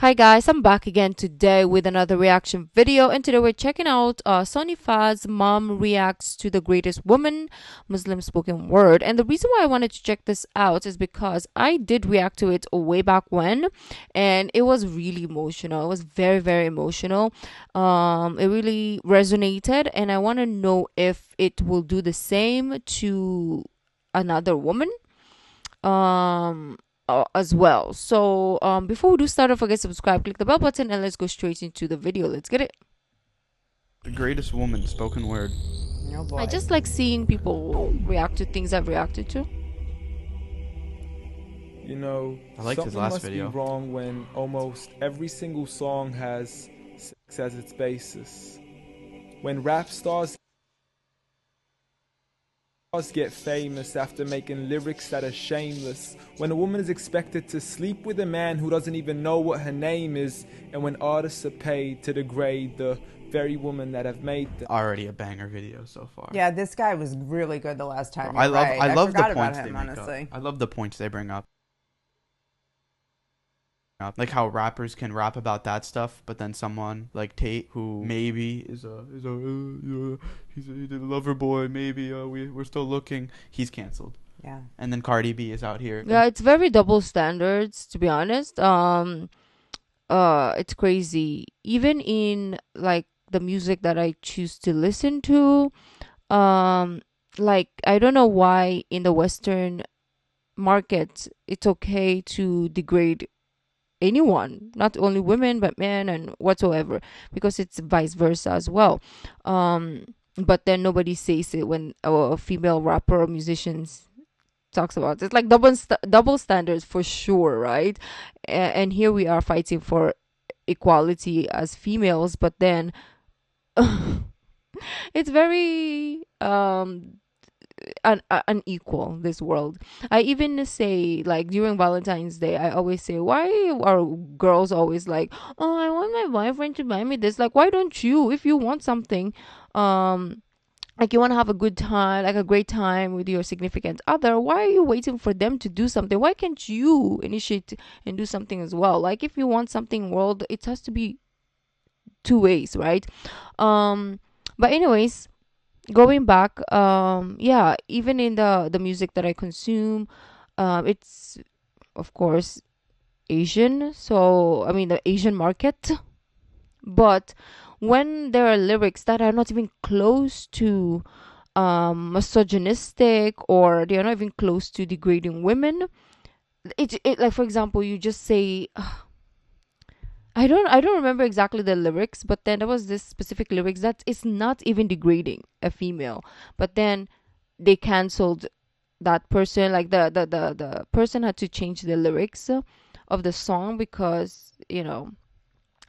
Hi guys, I'm back again today with another reaction video, and today we're checking out sonnyfaz mom reacts to the greatest woman Muslim spoken word. And the reason why I wanted to check this out is because I did react to it way back when, and it was really emotional. It was very emotional. It really resonated, and I want to know if it will do the same to another woman as well. So before we do start, don't forget to subscribe, click the bell button, and let's go straight into the video. Let's get it. The greatest woman, spoken word. Oh I boy. just like seeing people react to things I've reacted to. You know, I liked his something last must be video. wrong when almost every single song has sex as its basis. When rap stars get famous after making lyrics that are shameless. When a woman is expected to sleep with a man who doesn't even know what her name is. And when artists are paid to degrade the very woman that have made them. Already a banger video so far. Yeah, this guy was really good the last time. I You're love right. I I love the forgot about points they him, make up. honestly. I love the points they bring up. Like how rappers can rap about that stuff, but then someone like Tate, who maybe he's a lover boy, maybe we're still looking, he's canceled. Yeah. And then Cardi B is out here. Yeah, it's very double standards, to be honest. It's crazy. Even in like the music that I choose to listen to, um, like I don't know why in the Western market it's okay to degrade anyone, not only women but men and whatsoever, because it's vice versa as well. But then nobody says it when a female rapper or musicians talks about it. It's like double standards for sure, right? And here we are fighting for equality as females, but then it's very unequal, this world. I even say, like, during Valentine's Day, I always say, why are girls always like, oh, I want my boyfriend to buy me this? Like, why don't you, if you want something, um like you want to have a good time, like a great time with your significant other, why are you waiting for them to do something? Why can't you initiate and do something as well? Like, if you want something, world, it has to be two ways, right? um but anyways, going back, yeah, even in the music that I consume, it's of course Asian, so I mean the Asian market. But when there are lyrics that are not even close to misogynistic, or they are not even close to degrading women, it like, for example, you just say, I don't remember exactly the lyrics, but then there was this specific lyrics that is not even degrading a female, but then they canceled that person. Like the person had to change the lyrics of the song because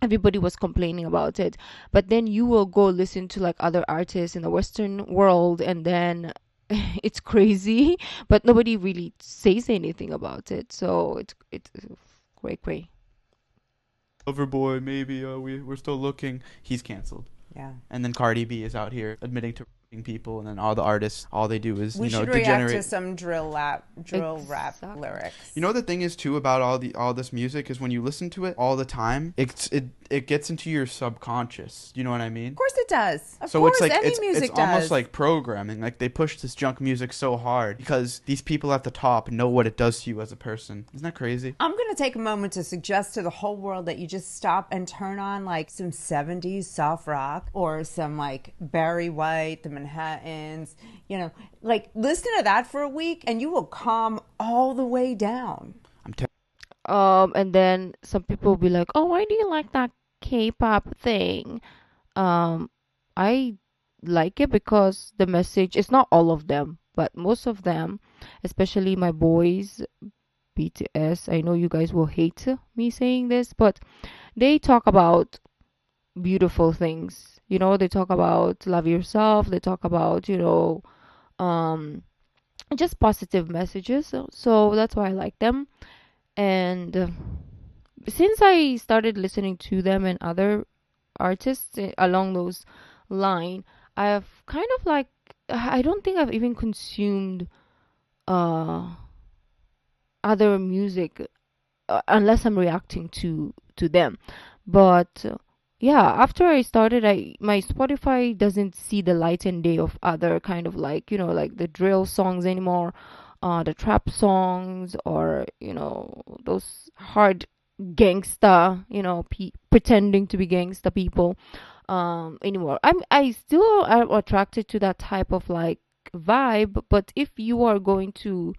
everybody was complaining about it. But then you will go listen to like other artists in the Western world, and then it's crazy, but nobody really says anything about it. So it's great. Lover boy, maybe we're still looking, he's canceled. Yeah. And then Cardi B is out here admitting to raping people, and then all the artists, all they do is We should react degenerate. to some drill rap Exactly. lyrics. You know, the thing is too about all this music is when you listen to it all the time, it gets into your subconscious. You know what I mean? Of course it does. Of So course, it's like any it's music it's almost does. like programming. Like they push this junk music so hard because these people at the top know what it does to you as a person. Isn't that crazy? I'm going to take a moment to suggest to the whole world that you just stop and turn on like some 70s soft rock or some like Barry White, the Manhattans, like listen to that for a week and you will calm all the way down. I'm And then some people will be like, oh, why do you like that K-pop thing? I like it because the message, it's not all of them, but most of them, especially my boys, BTS. I know you guys will hate me saying this, but they talk about beautiful things. They talk about love yourself. They talk about, um, just positive messages. So that's why I like them. And since I started listening to them and other artists along those line, I have kind of like, I don't think I've even consumed uh other music unless I'm reacting to to them. But yeah, after I started, my Spotify doesn't see the light and day of other kind of like, like the drill songs anymore, the trap songs, or those hard gangsta, pretending to be gangsta people anymore. I still am attracted to that type of like vibe, but if you are going to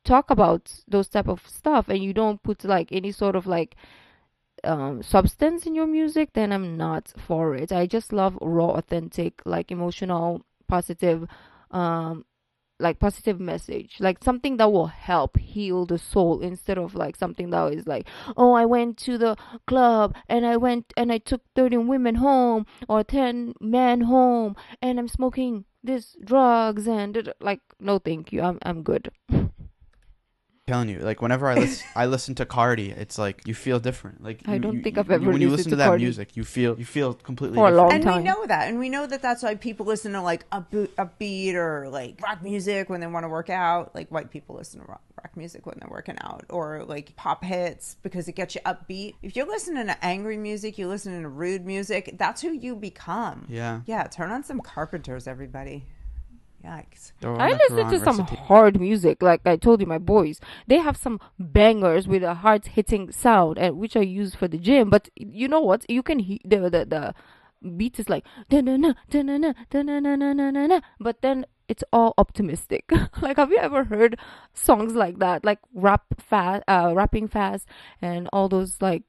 talk about those type of stuff and you don't put like any sort of like substance in your music, then I'm not for it. I just love raw, authentic, like emotional, positive, um like positive message, like something that will help heal the soul, instead of like something that is like, oh, I went to the club and I went and I took 13 women home or 10 men home and I'm smoking this drugs and like, no thank you, I'm good. Telling you, like whenever I listen to Cardi, it's like you feel different. Like I don't think I've ever when you listened listen to to that Cardi music, you feel completely for a different. long And time. we know that. And we know that that's why people listen to like upbeat or like rock music when they want to work out. Like white people listen to rock music when they're working out, or like pop hits because it gets you upbeat. If you're listening to angry music, you're listening to rude music, that's who you become. Yeah. Yeah, turn on some Carpenters, everybody. Yikes. I listen to some hard music, like I told you, my boys. They have some bangers with a hard hitting sound, and which I use for the gym. But you know what? You can hear the beat is like da-na-na, da-na-na, da-na-na-na-na-na, but then it's all optimistic. Like, have you ever heard songs like that, like rapping fast, and all those like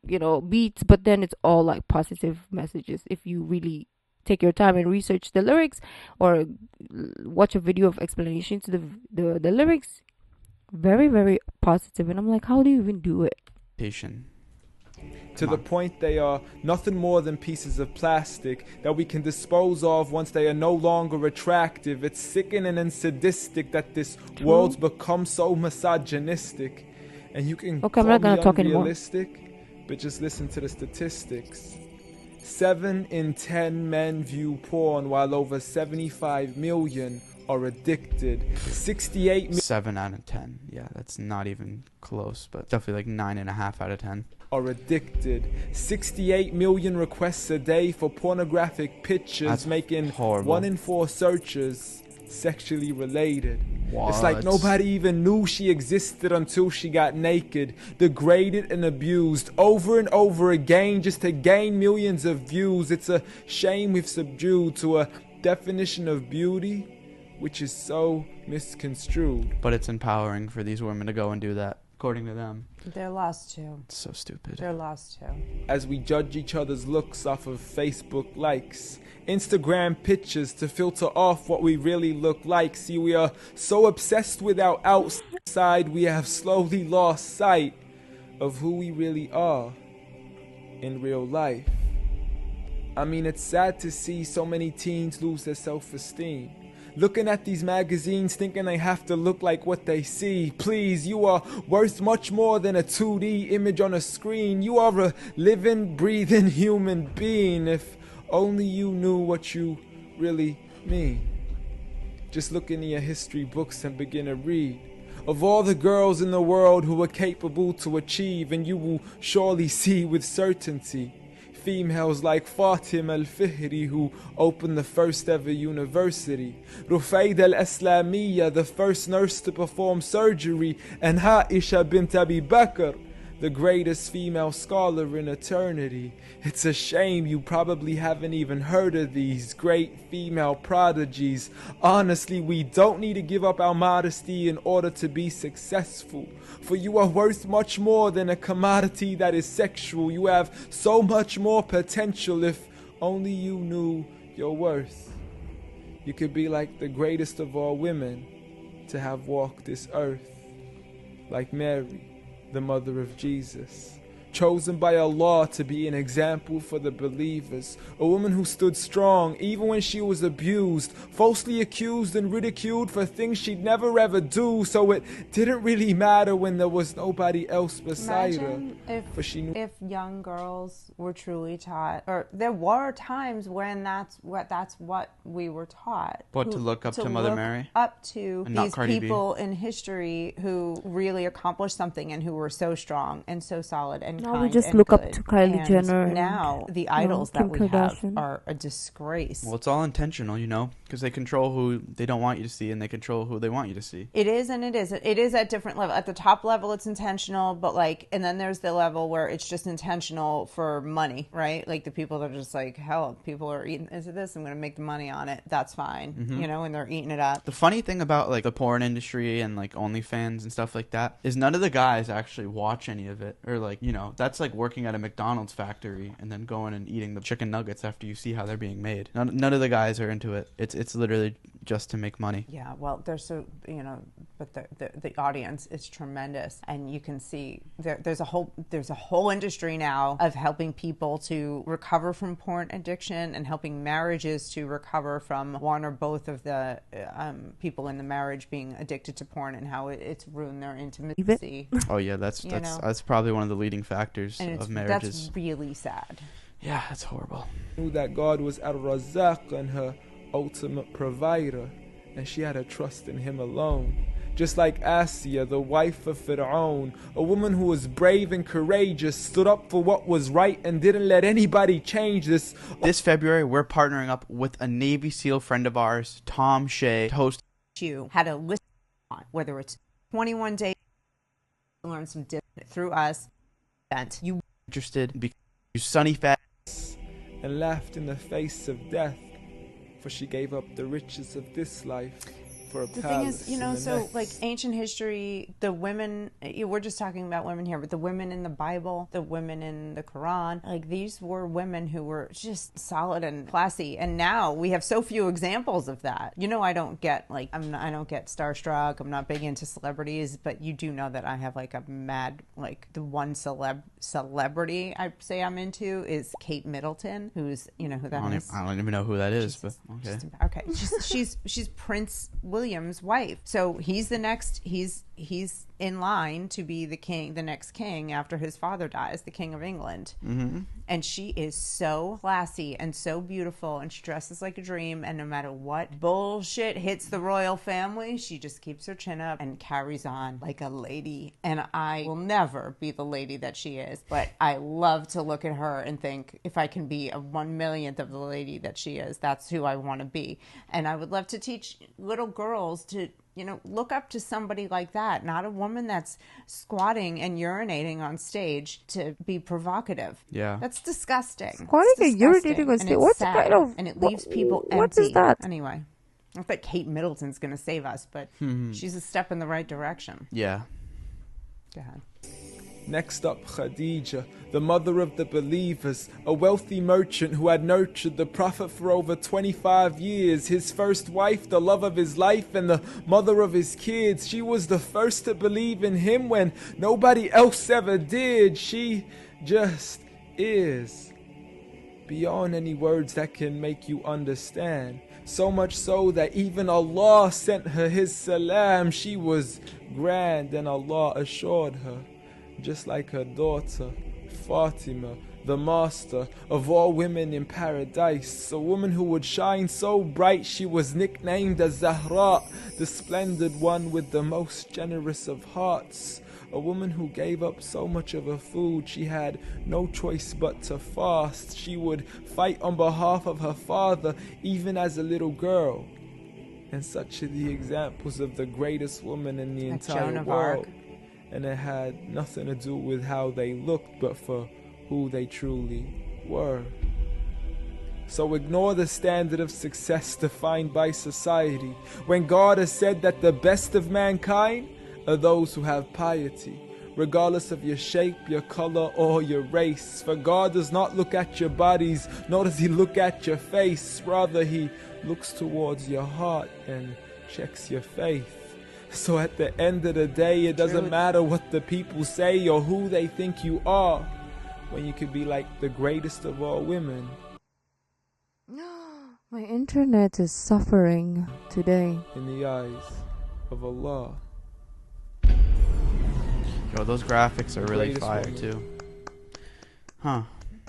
beats? But then it's all like positive messages. If you really take your time and research the lyrics, or watch a video of explanation to the lyrics, very very positive. And I'm like, how do you even do it? To the point they are nothing more than pieces of plastic that we can dispose of once they are no longer attractive. It's sickening and sadistic that this world's become so misogynistic. And you can Okay, I'm call not gonna me talk anymore. unrealistic, but just listen to the statistics. 7 in 10 men view porn, while over 75 million are addicted. 68 7 out of 10. Yeah, that's not even close, but definitely like 9.5 out of 10 are addicted. 68 million requests a day for pornographic pictures, that's making horrible. 1 in 4 searches sexually related. What? It's like nobody even knew she existed until she got naked, degraded and abused over and over again just to gain millions of views. It's a shame we've subdued to a definition of beauty which is so misconstrued. But it's empowering for these women to go and do that, according to them. They're lost too. It's so stupid. They're lost too. As we judge each other's looks off of Facebook likes, Instagram pictures to filter off what we really look like. See, we are so obsessed with our outside, we have slowly lost sight of who we really are in real life. I mean, it's sad to see so many teens lose their self-esteem. Looking at these magazines thinking they have to look like what they see. Please, you are worth much more than a 2D image on a screen. You are a living, breathing human being. If only you knew what you really mean. Just look into your history books and begin to read of all the girls in the world who are capable to achieve, and you will surely see with certainty females like Fatima al-Fihri, who opened the first ever university, Rukaiya al-Islamiyya, the first nurse to perform surgery, and Aisha bint Abi Bakr, the greatest female scholar in eternity. It's a shame you probably haven't even heard of these great female prodigies. Honestly, we don't need to give up our modesty in order to be successful. For you are worth much more than a commodity that is sexual. You have so much more potential if only you knew your worth. You could be like the greatest of all women to have walked this earth, like Mary, the mother of Jesus, chosen by Allah to be an example for the believers, a woman who stood strong even when she was abused, falsely accused and ridiculed for things she'd never ever do, so it didn't really matter when there was nobody else beside Imagine her. if young girls were truly taught, or there were times when that's what we were taught. What, to look up to Mother Mary? Up to And not these Cardi B. people in history who really accomplished something and who were so strong and so solid and and Now kind we just and look up good. to Kylie And Jenner and, now the idols Kim that we have Kardashian. are a disgrace. Well, it's all intentional, you know, because they control who they don't want you to see, and they control who they want you to see. It is, and it is. It is at different level. At the top level, it's intentional, but like, and then there's the level where it's just intentional for money, right? Like the people that are just like, hell, people are eating into this. I'm going to make the money on it. That's fine, you know, and they're eating it up. The funny thing about like the porn industry and like OnlyFans and stuff like that is none of the guys actually watch any of it, or like, you know, that's like working at a McDonald's factory and then going and eating the chicken nuggets after you see how they're being made. None of the guys are into it. It's literally just to make money. Yeah, well, they're so, you know, but the audience is tremendous, and you can see there's a whole industry now of helping people to recover from porn addiction and helping marriages to recover from one or both of the people in the marriage being addicted to porn, and how it's ruined their intimacy. Oh yeah, that's probably one of the leading factors And of marriages. that's really sad. Yeah, that's horrible. Knew that God was Ar-Razzaq and her ultimate provider, and she had to trust in him alone. Just like Asiya, the wife of Fir'aun, a woman who was brave and courageous, stood up for what was right and didn't let anybody change this. This February, we're partnering up with a Navy SEAL friend of ours, Tom Shea, to host. You had a list on whether it's 21 days to learn some through us. You Interested because you sunnyfaz. And laughed in the face of death, for she gave up the riches of this life for a The palace thing is, you in know, the so next. like ancient history, the women, we're just talking about women here, but the women in the Bible, the women in the Quran, like these were women who were just solid and classy. And now we have so few examples of that. You know, I don't get like, I don't get starstruck. I'm not big into celebrities, but you do know that I have like a mad, like the one celebrity I say I'm into is Kate Middleton, who's, you know who that is? I don't even know who that is, but okay. Okay, she's Prince William's wife. So he's the next. He's in line to be the next king after his father dies, the King of England. Mm-hmm. And she is so classy and so beautiful, and she dresses like a dream. And no matter what bullshit hits the royal family, she just keeps her chin up and carries on like a lady. And I will never be the lady that she is, but I love to look at her and think, if I can be a 1/1,000,000th of the lady that she is, that's who I want to be. And I would love to teach little girls to, you know, look up to somebody like that, not a woman that's squatting and urinating on stage to be provocative. Yeah. That's disgusting. Squatting It's and urinating disgusting, on and stage? it's What's the sad, kind of- and it leaves people empty. what is that? Anyway, I thought Kate Middleton's going to save us, but she's a step in the right direction. Yeah. Go ahead. Next up, Khadija, the mother of the believers, a wealthy merchant who had nurtured the Prophet for over 25 years, his first wife, the love of his life, and the mother of his kids. She was the first to believe in him when nobody else ever did. She just is. Beyond any words that can make you understand. So much so that even Allah sent her his salam. She was grand, and Allah assured her, just like her daughter, Fatima, the master of all women in paradise, a woman who would shine so bright she was nicknamed as Zahra, the splendid one with the most generous of hearts, a woman who gave up so much of her food she had no choice but to fast. She would fight on behalf of her father even as a little girl. And such are the examples of the greatest woman in the Like entire Joan of world. Arc. And it had nothing to do with how they looked, but for who they truly were. So ignore the standard of success defined by society, when God has said that the best of mankind are those who have piety, regardless of your shape, your color, or your race. For God does not look at your bodies, nor does he look at your face. Rather, he looks towards your heart and checks your faith. So at the end of the day, it doesn't matter what the people say or who they think you are, when you could be like the greatest of all women. My internet is suffering today. In the eyes of Allah. Yo, those graphics are really Greatest fire woman. too. Huh.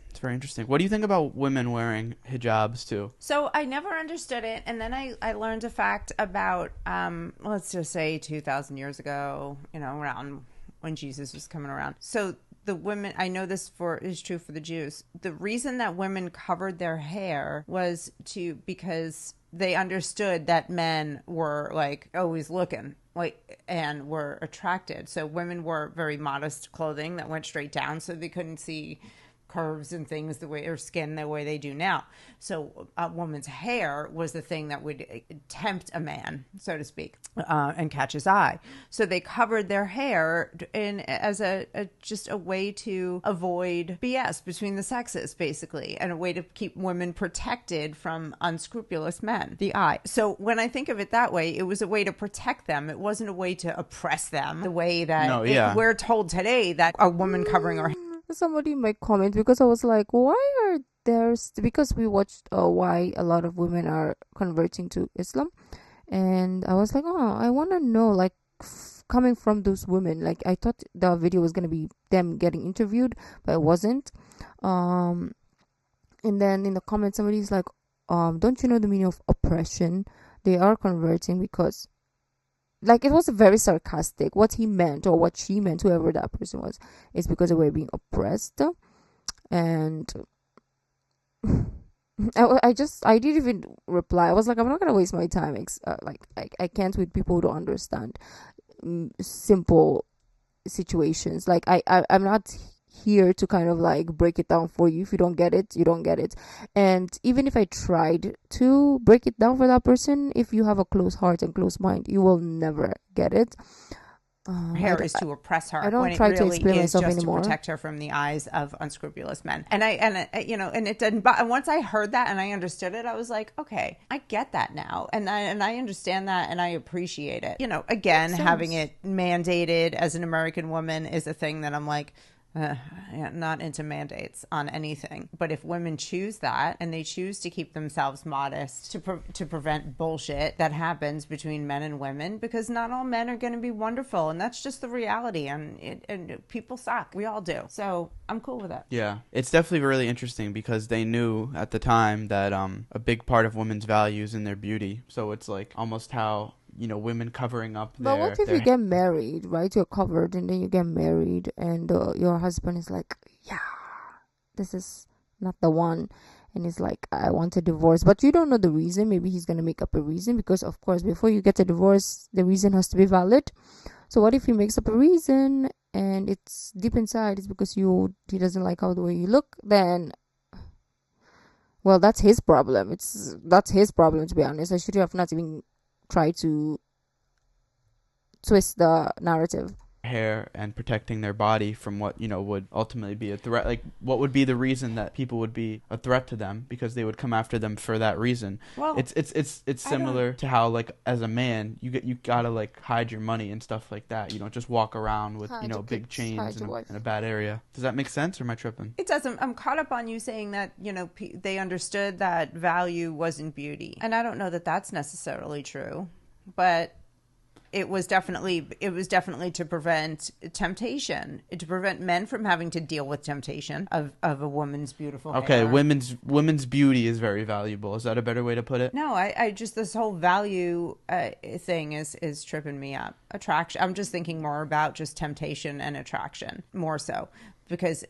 It's very interesting. What do you think about women wearing hijabs too? So I never understood it, and then I learned a fact about, let's just say 2,000 years ago, you know, around when Jesus was coming around. So the women, I know this for is true for the Jews. The reason that women covered their hair was because they understood that men were like always looking like and were attracted. So women wore very modest clothing that went straight down so they couldn't see curves and things the way or skin the way they do now. So a woman's hair was the thing that would tempt a man, so to speak, and catch his eye. So they covered their hair in as just a way to avoid BS between the sexes, basically, and a way to keep women protected from unscrupulous men. The eye. So when I think of it that way, it was a way to protect them. It wasn't a way to oppress them the way that No, yeah. we're told today that a woman covering her Somebody might comment because I was like, why are there? Because we watched why a lot of women are converting to Islam, and I was like, oh, I want to know, like, coming from those women. Like, I thought the video was gonna be them getting interviewed, but it wasn't. And then in the comments, somebody's like, don't you know the meaning of oppression? They are converting because, like, it was very sarcastic. What he meant or what she meant, whoever that person was, is because they were being oppressed. And I didn't even reply. I was like, I'm not gonna waste my time. Like, I can't with people who don't understand simple situations. Like, I'm not here to kind of like break it down for you. If you don't get it, you don't get it. And even if I tried to break it down for that person, if you have a close heart and close mind, you will never get it. hair is to oppress her. I don't when try it to really explain is myself just anymore. to protect her from the eyes of unscrupulous men. And and it didn't. But once I heard that and I understood it, I was like, okay, I get that now, and I understand that, and I appreciate it. Again, having it mandated as an American woman is a thing that I'm like, not into mandates on anything. But if women choose that and they choose to keep themselves modest to prevent bullshit that happens between men and women, because not all men are going to be wonderful, and that's just the reality, and people suck. We all do. So I'm cool with it. Yeah, it's definitely really interesting because they knew at the time that a big part of women's value is in their beauty. So it's like almost how women covering up But what if their you get married, right? You're covered and then you get married and your husband is like, yeah, this is not the one. And he's like, I want a divorce. But you don't know the reason. Maybe he's going to make up a reason because, of course, before you get a divorce, the reason has to be valid. So what if he makes up a reason and it's deep inside, it's because he doesn't like how the way you look? Then, well, that's his problem. That's his problem, to be honest. I should have not even tried to twist the narrative. hair and protecting their body from what would ultimately be a threat. Like, what would be the reason that people would be a threat to them? Because they would come after them for that reason. Well, it's similar to how, like, as a man, you gotta like hide your money and stuff like that. You don't just walk around with big chains in a bad area. Does that make sense, or am I tripping? It doesn't. I'm caught up on you saying that they understood that value wasn't beauty, and I don't know that that's necessarily true, but it was definitely to prevent temptation, to prevent men from having to deal with temptation of a woman's beautiful hair. Okay, women's beauty is very valuable. Is that a better way to put it? No, I just, this whole value thing is tripping me up. Attraction. I'm just thinking more about just temptation and attraction, more so, because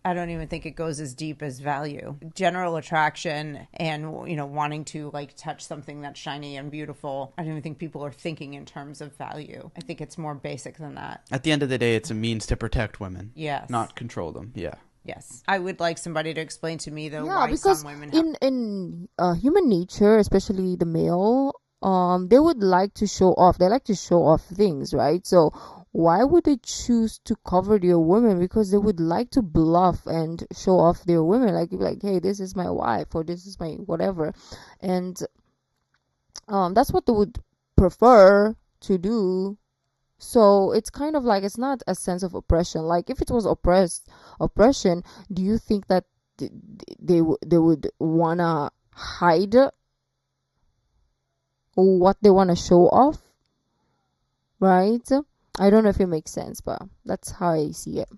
I don't even think it goes as deep as value. General attraction and, wanting to like touch something that's shiny and beautiful. I don't even think people are thinking in terms of value. I think it's more basic than that. At the end of the day, it's a means to protect women. Yes. Not control them. Yeah. Yes. I would like somebody to explain to me, though, Yeah, why because some women have... in human nature, especially the male, they would like to show off. They like to show off things, right? So why would they choose to cover their women? Because they would like to bluff and show off their women, like, hey, this is my wife, or this is my whatever. And that's what they would prefer to do. So it's kind of like, it's not a sense of oppression. Like, if it was oppression, do you think that they would wanna hide what they want to show off, right? I don't know if it makes sense, but that's how I see it.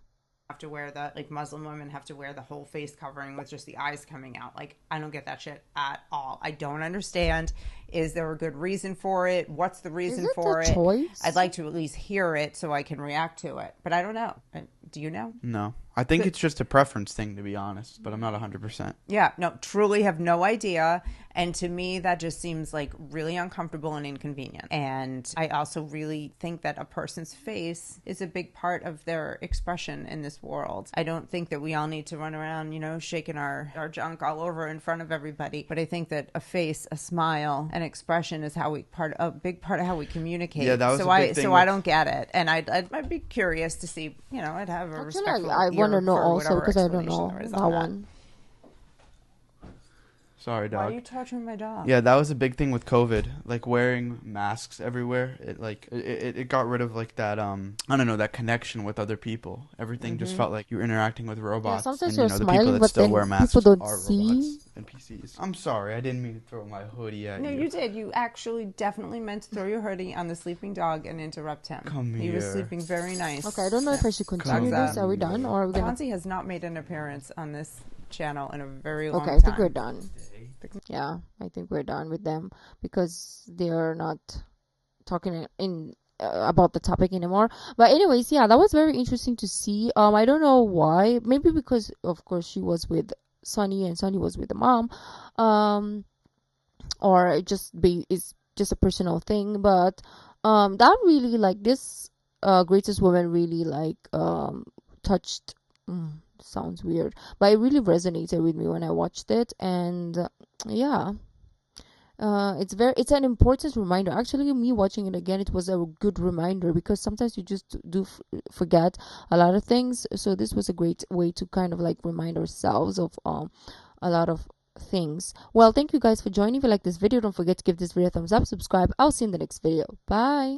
Have to wear the, like, Muslim women have to wear the whole face covering with just the eyes coming out. Like, I don't get that shit at all. I don't understand. Is there a good reason for it? What's the reason Is it for a it? choice? I'd like to at least hear it so I can react to it. But I don't know. Do you know? No, I think it's just a preference thing, to be honest, but I'm not 100%. Yeah, no, truly have no idea. And to me, that just seems like really uncomfortable and inconvenient. And I also really think that a person's face is a big part of their expression in this world. I don't think that we all need to run around, you know, shaking our junk all over in front of everybody. But I think that a face, a smile, an expression is a big part of how we communicate. Yeah, that was so a big thing I with- don't get it. And I'd be curious to see, you know, I'd have a Actually, respectful I want to ear know for also whatever because I don't explanation know there is that on one. Sorry, Why are dog. you torturing my dog? Yeah, that was a big thing with COVID, like wearing masks everywhere. It got rid of like that I don't know, that connection with other people. Everything just felt like you were interacting with robots. sometimes and you're the people smiling, that but still then wear masks people don't are see. robots and PCs. I'm sorry, I didn't mean to throw my hoodie at No, you. you did. You actually definitely meant to throw your hoodie on the sleeping dog and interrupt him. Come He was here. sleeping very nice. Okay, I don't know if I should continue Thumbs this. up. Are we done, or are we gonna? Fonzie has not made an appearance on this channel in a very long Okay, time. I think we're done. Yeah, I think we're done with them because they are not talking in about the topic anymore. But anyways, yeah, that was very interesting to see. I don't know why. Maybe because of course she was with Sonny and Sonny was with the mom. Or it just it's just a personal thing. But that really like this greatest woman really like touched. Sounds weird, but it really resonated with me when I watched it, and yeah. It's an important reminder. Actually, me watching it again, it was a good reminder because sometimes you just forget a lot of things. So this was a great way to kind of like remind ourselves of a lot of things. Well, thank you guys for joining. If you like this video, don't forget to give this video a thumbs up, subscribe. I'll see you in the next video. Bye.